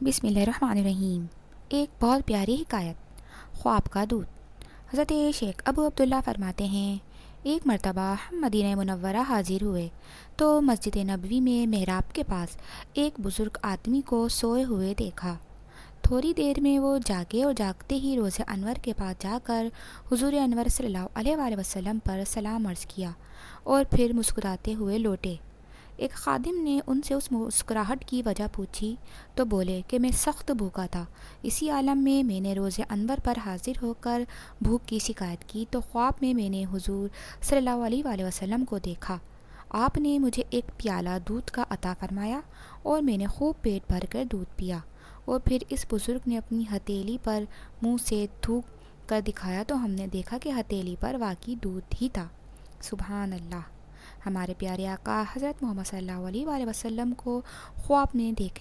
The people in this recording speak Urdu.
بسم اللہ الرحمن الرحیم۔ ایک بہت پیاری حکایت، خواب کا دودھ۔ حضرت شیخ ابو عبداللہ فرماتے ہیں، ایک مرتبہ ہم مدینہ منورہ حاضر ہوئے تو مسجد نبوی میں محراب کے پاس ایک بزرگ آدمی کو سوئے ہوئے دیکھا۔ تھوڑی دیر میں وہ جاگے اور جاگتے ہی روز انور کے پاس جا کر حضور انور صلی اللہ علیہ وآلہ وسلم پر سلام عرض کیا اور پھر مسکراتے ہوئے لوٹے۔ ایک خادم نے ان سے اس مسکراہٹ کی وجہ پوچھی تو بولے کہ میں سخت بھوکا تھا، اسی عالم میں نے روز انور پر حاضر ہو کر بھوک کی شکایت کی تو خواب میں نے حضور صلی اللہ علیہ وآلہ وسلم کو دیکھا۔ آپ نے مجھے ایک پیالہ دودھ کا عطا فرمایا اور میں نے خوب پیٹ بھر کر دودھ پیا، اور پھر اس بزرگ نے اپنی ہتھیلی پر منہ سے تھوک کر دکھایا تو ہم نے دیکھا کہ ہتھیلی پر واقعی دودھ ہی تھا۔ سبحان اللہ۔ ہمارے پیارے آقا حضرت محمد صلی اللہ علیہ وآلہ وسلم کو خواب میں دیکھ